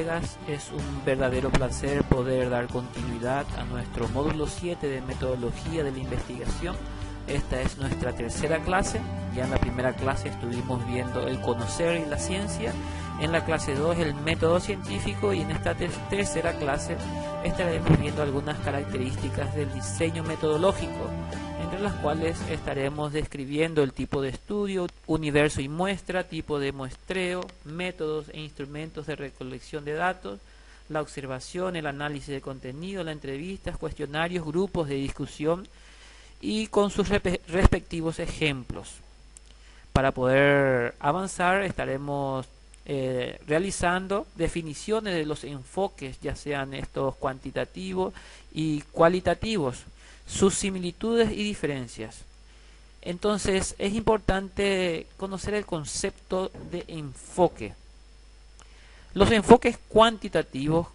colegas, es un verdadero placer poder dar continuidad a nuestro módulo 7 de metodología de la investigación. Esta es nuestra tercera clase. Ya en la primera clase estuvimos viendo el conocer y la ciencia, en la clase 2 el método científico, y en esta tercera clase estaremos viendo algunas características del diseño metodológico, entre las cuales estaremos describiendo el tipo de estudio, universo y muestra, tipo de muestreo, métodos e instrumentos de recolección de datos, la observación, el análisis de contenido, las entrevistas, cuestionarios, grupos de discusión y con sus respectivos ejemplos. Para poder avanzar estaremos realizando definiciones de los enfoques, ya sean estos cuantitativos y cualitativos, sus similitudes y diferencias. Entonces es importante conocer el concepto de enfoque. Los enfoques cuantitativos,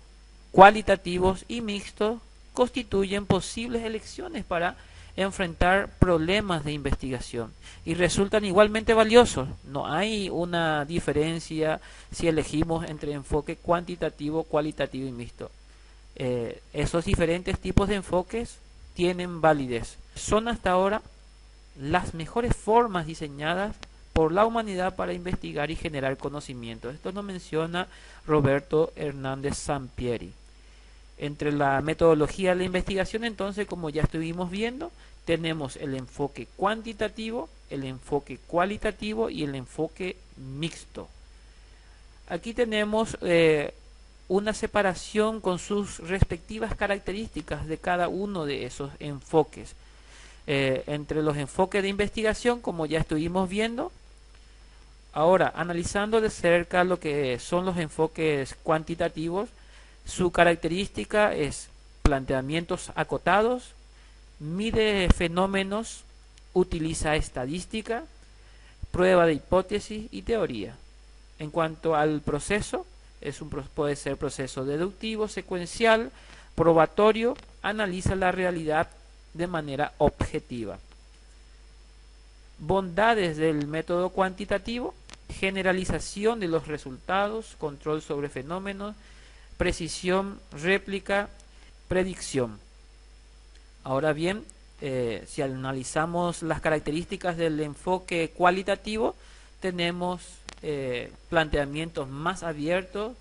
cualitativos y mixtos constituyen posibles elecciones para enfrentar problemas de investigación y resultan igualmente valiosos. No hay una diferencia si elegimos entre enfoque cuantitativo, cualitativo y mixto. Esos diferentes tipos de enfoques tienen validez. Son hasta ahora las mejores formas diseñadas por la humanidad para investigar y generar conocimiento. Esto lo menciona Roberto Hernández Sampieri. Entre la metodología de la investigación, entonces, como ya estuvimos viendo, tenemos el enfoque cuantitativo, el enfoque cualitativo y el enfoque mixto. Aquí tenemos una separación con sus respectivas características de cada uno de esos enfoques. Entre los enfoques de investigación, como ya estuvimos viendo, ahora analizando de cerca lo que son los enfoques cuantitativos, su característica es planteamientos acotados, mide fenómenos, utiliza estadística, prueba de hipótesis y teoría. En cuanto al proceso, puede ser proceso deductivo, secuencial, probatorio, analiza la realidad de manera objetiva. Bondades del método cuantitativo: generalización de los resultados, control sobre fenómenos, precisión, réplica, predicción. Ahora bien, si analizamos las características del enfoque cualitativo, tenemos planteamientos más abiertos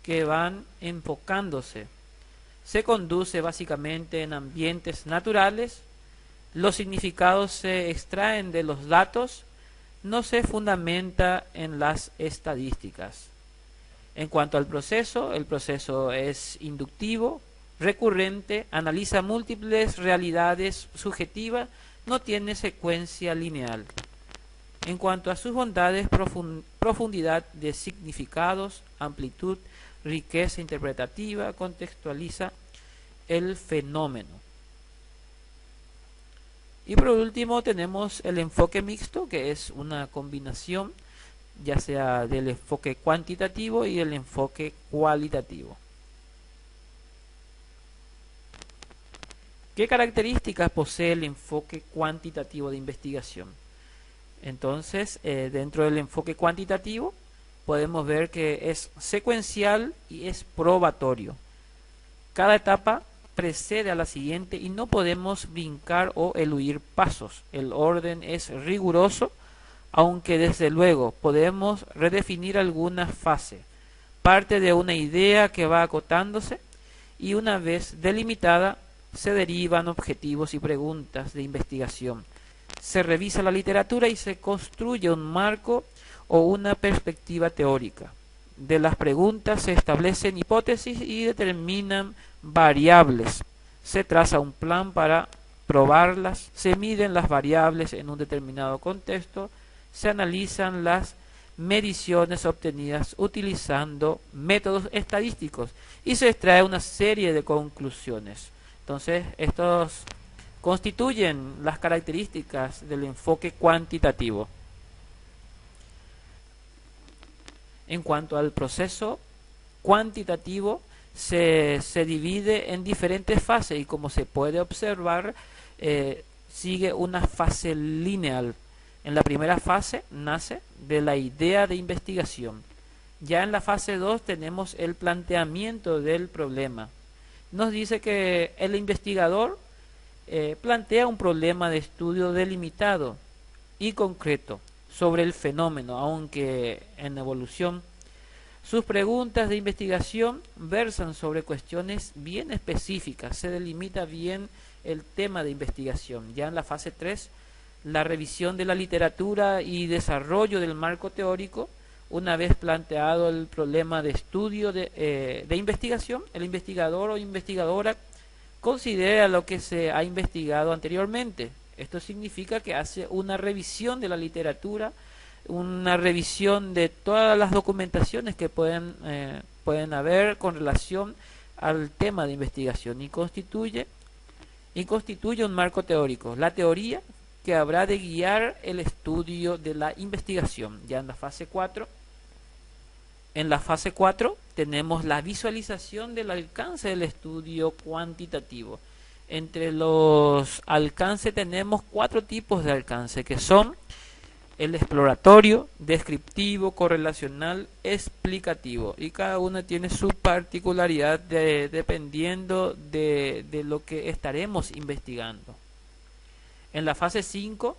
que van enfocándose. Se conduce básicamente en ambientes naturales, los significados se extraen de los datos, no se fundamenta en las estadísticas. En cuanto al proceso, el proceso es inductivo, recurrente, analiza múltiples realidades subjetivas, no tiene secuencia lineal. En cuanto a sus bondades, profundidad de significados, amplitud, riqueza interpretativa, contextualiza el fenómeno. Y por último tenemos el enfoque mixto, que es una combinación ya sea del enfoque cuantitativo y el enfoque cualitativo. ¿Qué características posee el enfoque cuantitativo de investigación? Entonces, dentro del enfoque cuantitativo podemos ver que es secuencial y es probatorio. Cada etapa precede a la siguiente y no podemos brincar o eludir pasos. El orden es riguroso, aunque desde luego podemos redefinir alguna fase. Parte de una idea que va acotándose y una vez delimitada se derivan objetivos y preguntas de investigación. Se revisa la literatura y se construye un marco o una perspectiva teórica. De las preguntas se establecen hipótesis y determinan variables. Se traza un plan para probarlas, se miden las variables en un determinado contexto, se analizan las mediciones obtenidas utilizando métodos estadísticos y se extrae una serie de conclusiones. Entonces, estos constituyen las características del enfoque cuantitativo. En cuanto al proceso cuantitativo, se divide en diferentes fases y, como se puede observar, sigue una fase lineal. En la primera fase nace de la idea de investigación. Ya en la fase 2 tenemos el planteamiento del problema. Nos dice que el investigador plantea un problema de estudio delimitado y concreto sobre el fenómeno, aunque en evolución. Sus preguntas de investigación versan sobre cuestiones bien específicas, se delimita bien el tema de investigación. Ya en la fase 3, la revisión de la literatura y desarrollo del marco teórico. Una vez planteado el problema de estudio de investigación, el investigador o investigadora considera lo que se ha investigado anteriormente. Esto significa que hace una revisión de la literatura, una revisión de todas las documentaciones que pueden haber con relación al tema de investigación y constituye un marco teórico, la teoría que habrá de guiar el estudio de la investigación. Ya en la fase 4, tenemos la visualización del alcance del estudio cuantitativo. Entre los alcances tenemos 4 tipos de alcance, que son el exploratorio, descriptivo, correlacional, explicativo, y cada uno tiene su particularidad dependiendo de lo que estaremos investigando. En la fase 5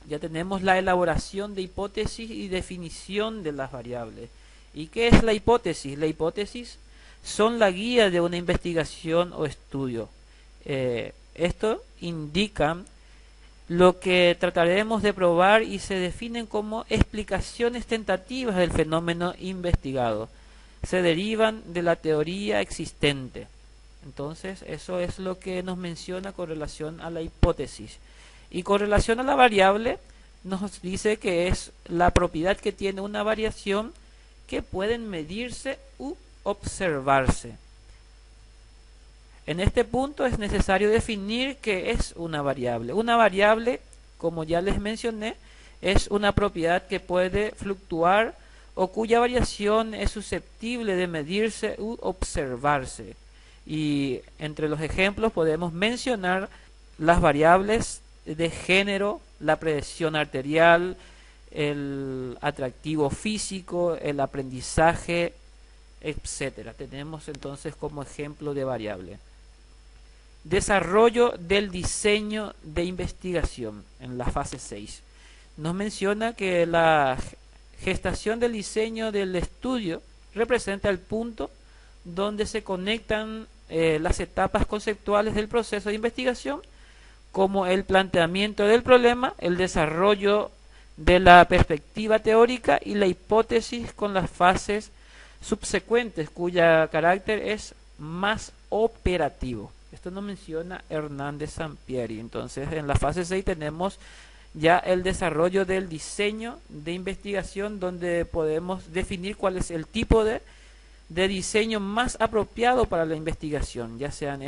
ya tenemos la elaboración de hipótesis y definición de las variables. ¿Y qué es la hipótesis? La hipótesis son la guía de una investigación o estudio. Esto indica lo que trataremos de probar y se definen como explicaciones tentativas del fenómeno investigado. Se derivan de la teoría existente. Entonces, eso es lo que nos menciona con relación a la hipótesis. Y con relación a la variable, nos dice que es la propiedad que tiene una variación que pueden medirse u observarse. En este punto es necesario definir qué es una variable. Una variable, como ya les mencioné, es una propiedad que puede fluctuar o cuya variación es susceptible de medirse u observarse. Y entre los ejemplos podemos mencionar las variables de género, la presión arterial, el atractivo físico, el aprendizaje, etcétera. Tenemos entonces como ejemplo de variable. Desarrollo del diseño de investigación en la fase 6. Nos menciona que la gestación del diseño del estudio representa el punto donde se conectan las etapas conceptuales del proceso de investigación, como el planteamiento del problema, el desarrollo de la perspectiva teórica y la hipótesis con las fases subsecuentes, cuya carácter es más operativo. Esto nos menciona Hernández Sampieri. Entonces, en la fase 6 tenemos ya el desarrollo del diseño de investigación, donde podemos definir cuál es el tipo de diseño más apropiado para la investigación, ya sea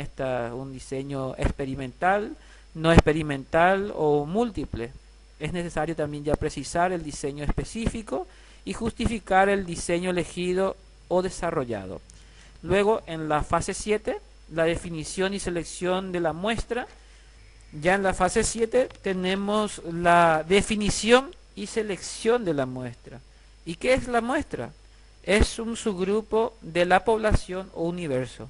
un diseño experimental, no experimental o múltiple. Es necesario también ya precisar el diseño específico y justificar el diseño elegido o desarrollado. Luego, en la fase 7, la definición y selección de la muestra. Ya en la fase 7 tenemos la definición y selección de la muestra. ¿Y qué es la muestra? Es un subgrupo de la población o universo.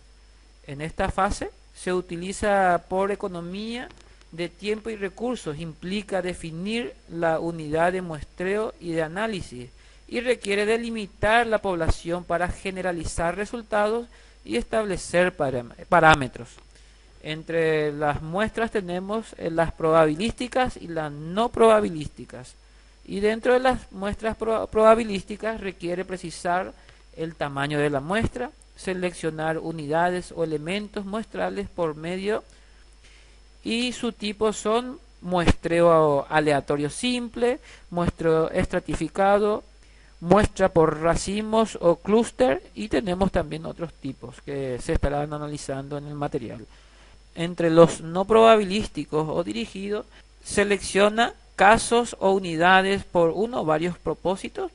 En esta fase se utiliza por economía de tiempo y recursos, implica definir la unidad de muestreo y de análisis y requiere delimitar la población para generalizar resultados y establecer parámetros. Entre las muestras tenemos las probabilísticas y las no probabilísticas. Y dentro de las muestras probabilísticas requiere precisar el tamaño de la muestra, seleccionar unidades o elementos muestrales por medio, y su tipo son muestreo aleatorio simple, muestreo estratificado, muestra por racimos o clúster, y tenemos también otros tipos que se estarán analizando en el material. Entre los no probabilísticos o dirigidos, selecciona casos o unidades por uno o varios propósitos.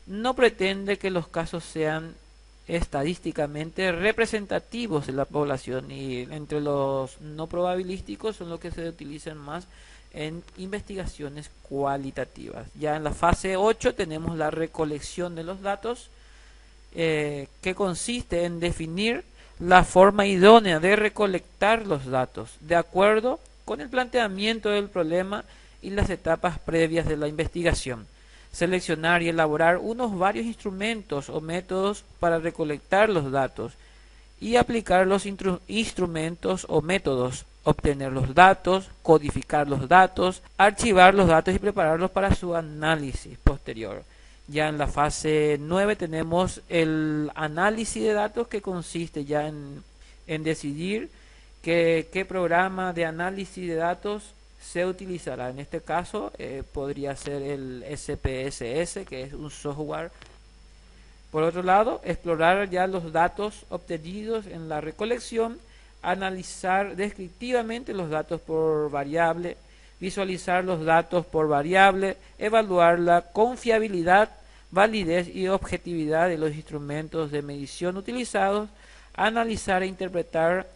No pretende que los casos sean estadísticamente representativos de la población, y entre los no probabilísticos son los que se utilizan más en investigaciones cualitativas. Ya en la fase 8 tenemos la recolección de los datos, que consiste en definir la forma idónea de recolectar los datos de acuerdo con el planteamiento del problema y las etapas previas de la investigación. Seleccionar y elaborar unos varios instrumentos o métodos para recolectar los datos y aplicar los instrumentos o métodos, obtener los datos, codificar los datos, archivar los datos y prepararlos para su análisis posterior. Ya en la fase 9 tenemos el análisis de datos, que consiste ya en decidir qué programa de análisis de datos se utilizará. En este caso podría ser el SPSS, que es un software. Por otro lado, explorar ya los datos obtenidos en la recolección, analizar descriptivamente los datos por variable, visualizar los datos por variable, evaluar la confiabilidad, validez y objetividad de los instrumentos de medición utilizados, analizar e interpretar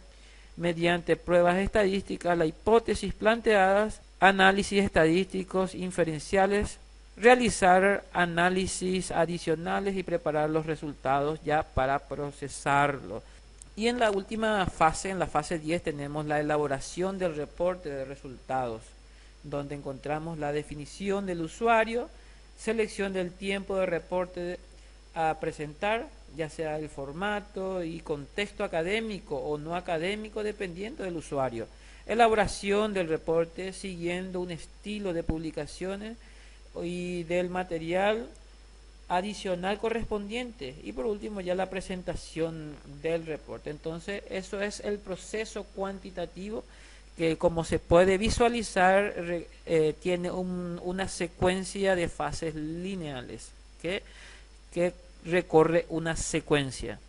mediante pruebas estadísticas las hipótesis planteadas, análisis estadísticos inferenciales, realizar análisis adicionales y preparar los resultados ya para procesarlo. Y en la última fase, en la fase 10, tenemos la elaboración del reporte de resultados, donde encontramos la definición del usuario, selección del tiempo de reporte a presentar, ya sea el formato y contexto académico o no académico, dependiendo del usuario. Elaboración del reporte siguiendo un estilo de publicaciones y del material adicional correspondiente, y por último ya la presentación del reporte. Entonces eso es el proceso cuantitativo, que como se puede visualizar tiene una secuencia de fases lineales que recorre una secuencia.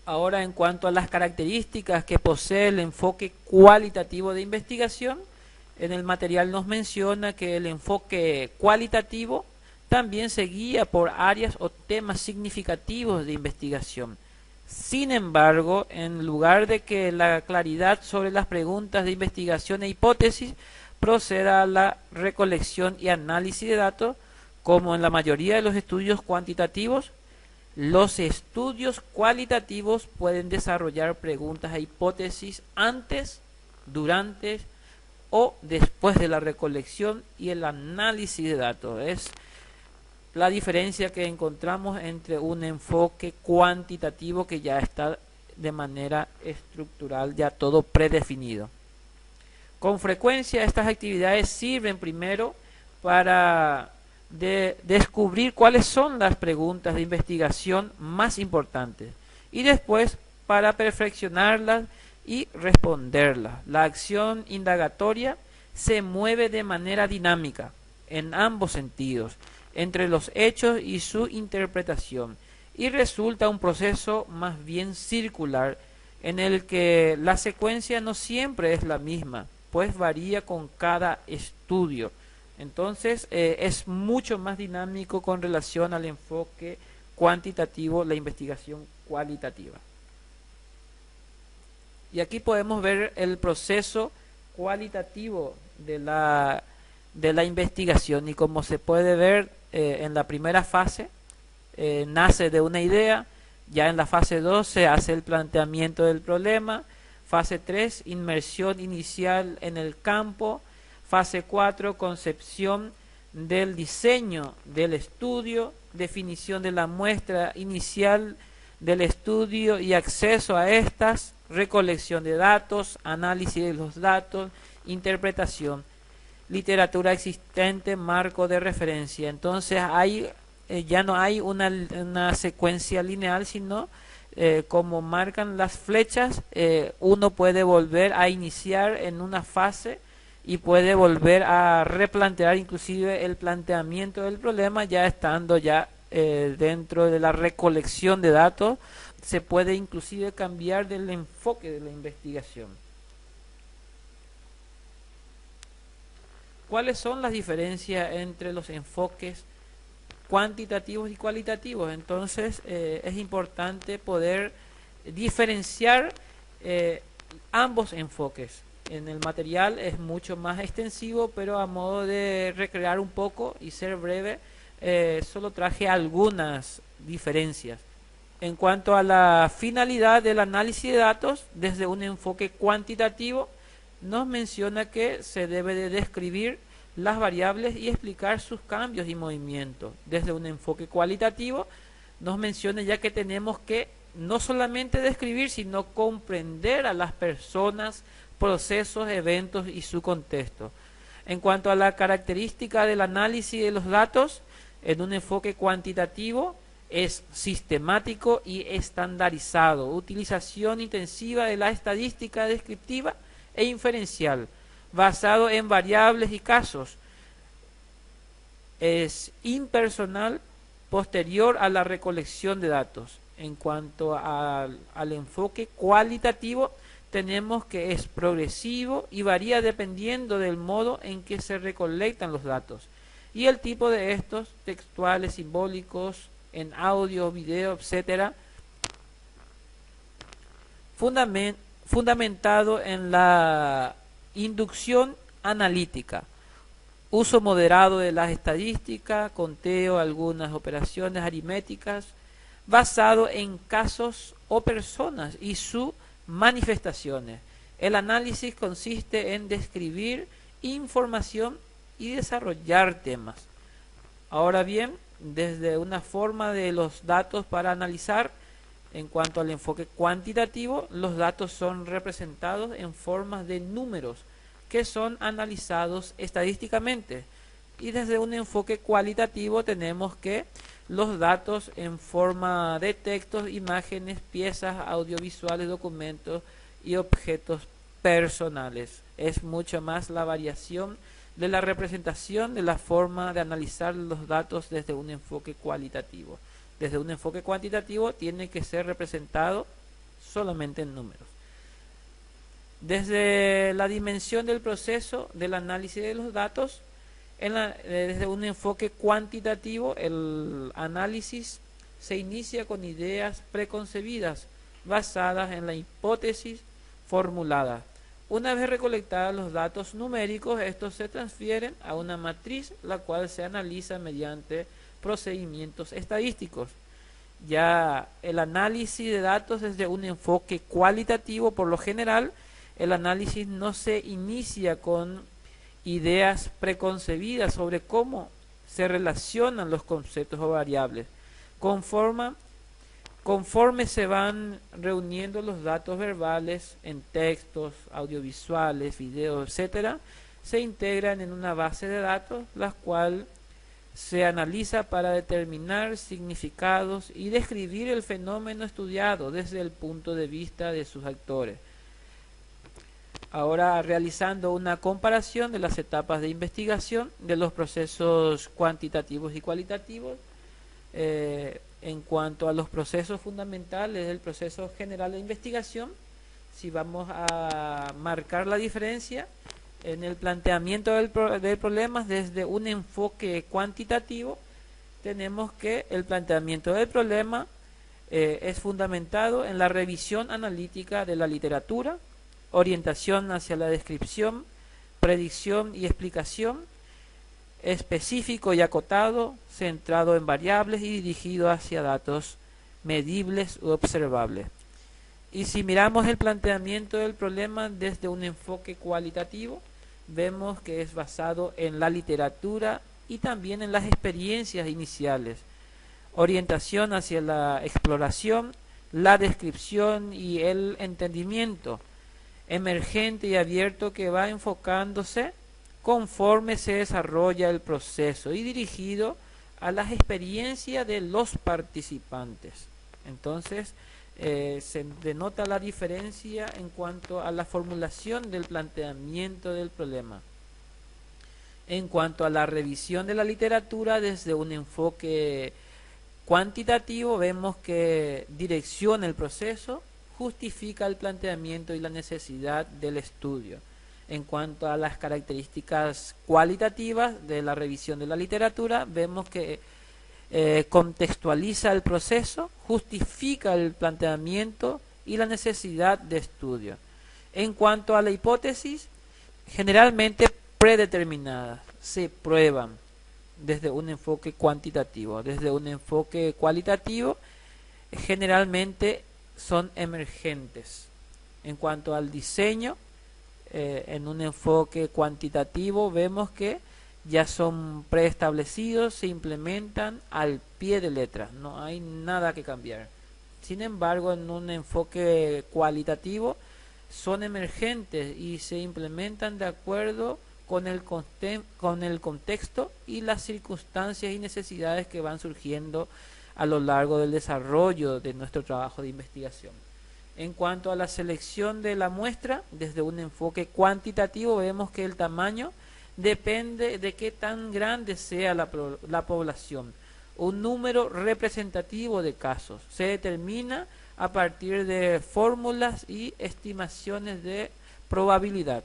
Ahora, en cuanto a las características que posee el enfoque cualitativo de investigación, en el material nos menciona que el enfoque cualitativo también se guía por áreas o temas significativos de investigación. Sin embargo, en lugar de que la claridad sobre las preguntas de investigación e hipótesis proceda a la recolección y análisis de datos, como en la mayoría de los estudios cuantitativos, los estudios cualitativos pueden desarrollar preguntas e hipótesis antes, durante o después de la recolección y el análisis de datos. Es la diferencia que encontramos entre un enfoque cuantitativo, que ya está de manera estructural, ya todo predefinido. Con frecuencia estas actividades sirven primero para descubrir cuáles son las preguntas de investigación más importantes y después para perfeccionarlas y responderlas. La acción indagatoria se mueve de manera dinámica en ambos sentidos, entre los hechos y su interpretación, y resulta un proceso más bien circular, en el que la secuencia no siempre es la misma, pues varía con cada estudio. Entonces es mucho más dinámico con relación al enfoque cuantitativo, la investigación cualitativa. Y aquí podemos ver el proceso cualitativo de la investigación, y como se puede ver en la primera fase nace de una idea, ya en la fase 2 se hace el planteamiento del problema, fase 3 inmersión inicial en el campo, fase 4 concepción del diseño del estudio, definición de la muestra inicial del estudio y acceso a estas, recolección de datos, análisis de los datos, interpretación, literatura existente, marco de referencia. Entonces ya no hay una secuencia lineal, sino como marcan las flechas, uno puede volver a iniciar en una fase y puede volver a replantear inclusive el planteamiento del problema, ya estando ya dentro de la recolección de datos. Se puede inclusive cambiar del enfoque de la investigación. ¿Cuáles son las diferencias entre los enfoques cuantitativos y cualitativos. Entonces es importante poder diferenciar ambos enfoques. En el material es mucho más extensivo, pero a modo de recrear un poco y ser breve, solo traje algunas diferencias. En cuanto a la finalidad del análisis de datos, desde un enfoque cuantitativo, nos menciona que se debe de describir las variables y explicar sus cambios y movimientos. Desde un enfoque cualitativo, nos menciona ya que tenemos que no solamente describir, sino comprender a las personas, procesos, eventos y su contexto. En cuanto a la característica del análisis de los datos, en un enfoque cuantitativo, es sistemático y estandarizado, utilización intensiva de la estadística descriptiva e inferencial, basado en variables y casos, es impersonal, posterior a la recolección de datos. En cuanto al enfoque cualitativo, tenemos que es progresivo y varía dependiendo del modo en que se recolectan los datos y el tipo de estos, textuales, simbólicos, en audio, video, etcétera, fundamentado en la inducción analítica, uso moderado de las estadísticas, conteo, algunas operaciones aritméticas, basado en casos o personas y sus manifestaciones. El análisis consiste en describir información y desarrollar temas. Ahora bien, desde una forma de los datos para analizar, en cuanto al enfoque cuantitativo, los datos son representados en formas de números que son analizados estadísticamente. Y desde un enfoque cualitativo tenemos que los datos en forma de textos, imágenes, piezas audiovisuales, documentos y objetos personales. Es mucho más la variación de la representación de la forma de analizar los datos desde un enfoque cualitativo. Desde un enfoque cuantitativo tiene que ser representado solamente en números. Desde la dimensión del proceso del análisis de los datos, desde un enfoque cuantitativo, el análisis se inicia con ideas preconcebidas basadas en la hipótesis formulada. Una vez recolectados los datos numéricos, estos se transfieren a una matriz, la cual se analiza mediante procedimientos estadísticos. Ya el análisis de datos desde un enfoque cualitativo, por lo general, el análisis no se inicia con ideas preconcebidas sobre cómo se relacionan los conceptos o variables. Conforme se van reuniendo los datos verbales en textos, audiovisuales, videos, etcétera, se integran en una base de datos, la cual se analiza para determinar significados y describir el fenómeno estudiado desde el punto de vista de sus actores. Ahora, realizando una comparación de las etapas de investigación de los procesos cuantitativos y cualitativos, en cuanto a los procesos fundamentales del proceso general de investigación, si vamos a marcar la diferencia en el planteamiento del problema desde un enfoque cuantitativo, tenemos que el planteamiento del problema es fundamentado en la revisión analítica de la literatura, orientación hacia la descripción, predicción y explicación, específico y acotado, centrado en variables y dirigido hacia datos medibles u observables. Y si miramos el planteamiento del problema desde un enfoque cualitativo, vemos que es basado en la literatura y también en las experiencias iniciales, orientación hacia la exploración, la descripción y el entendimiento, emergente y abierto que va enfocándose conforme se desarrolla el proceso y dirigido a las experiencias de los participantes. Entonces, se denota la diferencia en cuanto a la formulación del planteamiento del problema. En cuanto a la revisión de la literatura desde un enfoque cuantitativo, vemos que direcciona el proceso, justifica el planteamiento y la necesidad del estudio. En cuanto a las características cualitativas de la revisión de la literatura, vemos que contextualiza el proceso, justifica el planteamiento y la necesidad de estudio. En cuanto a la hipótesis, generalmente predeterminadas, se prueban desde un enfoque cuantitativo. Desde un enfoque cualitativo, generalmente son emergentes. En cuanto al diseño, en un enfoque cuantitativo vemos que ya son preestablecidos, se implementan al pie de letra, no hay nada que cambiar. Sin embargo, en un enfoque cualitativo son emergentes y se implementan de acuerdo con el contexto y las circunstancias y necesidades que van surgiendo a lo largo del desarrollo de nuestro trabajo de investigación. En cuanto a la selección de la muestra, desde un enfoque cuantitativo vemos que el tamaño depende de qué tan grande sea la población. Un número representativo de casos se determina a partir de fórmulas y estimaciones de probabilidad.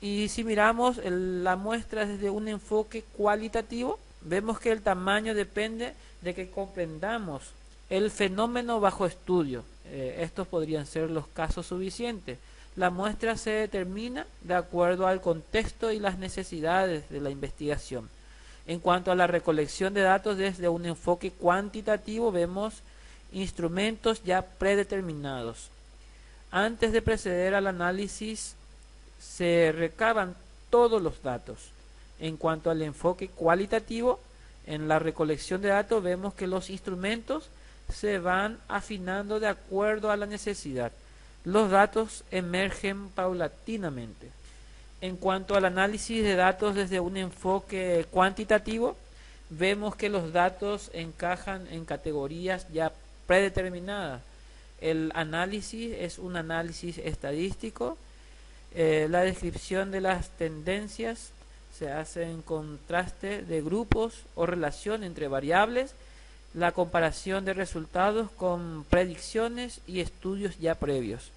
Y si miramos la muestra desde un enfoque cualitativo, vemos que el tamaño depende de que comprendamos el fenómeno bajo estudio. Estos podrían ser los casos suficientes. La muestra se determina de acuerdo al contexto y las necesidades de la investigación. En cuanto a la recolección de datos desde un enfoque cuantitativo, vemos instrumentos ya predeterminados. Antes de proceder al análisis, se recaban todos los datos. En cuanto al enfoque cualitativo, en la recolección de datos vemos que los instrumentos se van afinando de acuerdo a la necesidad. Los datos emergen paulatinamente. En cuanto al análisis de datos desde un enfoque cuantitativo, vemos que los datos encajan en categorías ya predeterminadas. El análisis es un análisis estadístico. La descripción de las tendencias se hace en contraste de grupos o relación entre variables, la comparación de resultados con predicciones y estudios ya previos.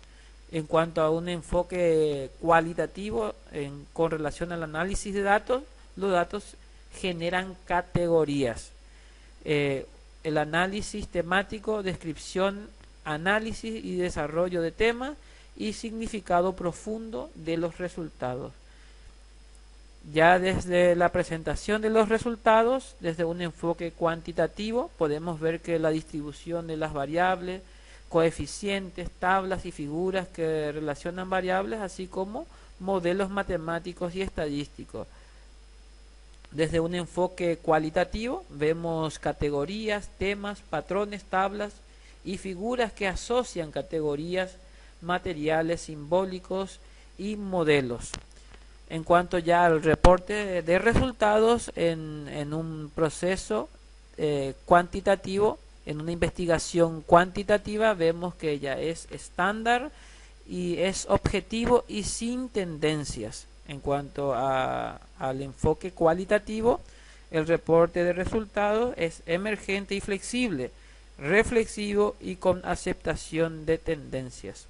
En cuanto a un enfoque cualitativo con relación al análisis de datos, los datos generan categorías. El análisis temático, descripción, análisis y desarrollo de temas y significado profundo de los resultados. Ya desde la presentación de los resultados, desde un enfoque cuantitativo, podemos ver que la distribución de las variables, coeficientes, tablas y figuras que relacionan variables, así como modelos matemáticos y estadísticos. Desde un enfoque cualitativo vemos categorías, temas, patrones, tablas y figuras que asocian categorías, materiales simbólicos y modelos. En cuanto ya al reporte de resultados en un proceso cuantitativo, en una investigación cuantitativa, vemos que ya es estándar y es objetivo y sin tendencias. En cuanto al enfoque cualitativo, el reporte de resultados es emergente y flexible, reflexivo y con aceptación de tendencias.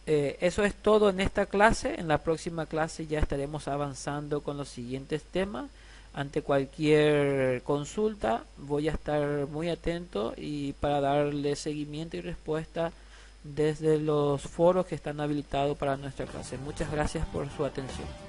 Eso es todo en esta clase. En la próxima clase ya estaremos avanzando con los siguientes temas. Ante cualquier consulta voy a estar muy atento y para darle seguimiento y respuesta desde los foros que están habilitados para nuestra clase. Muchas gracias por su atención.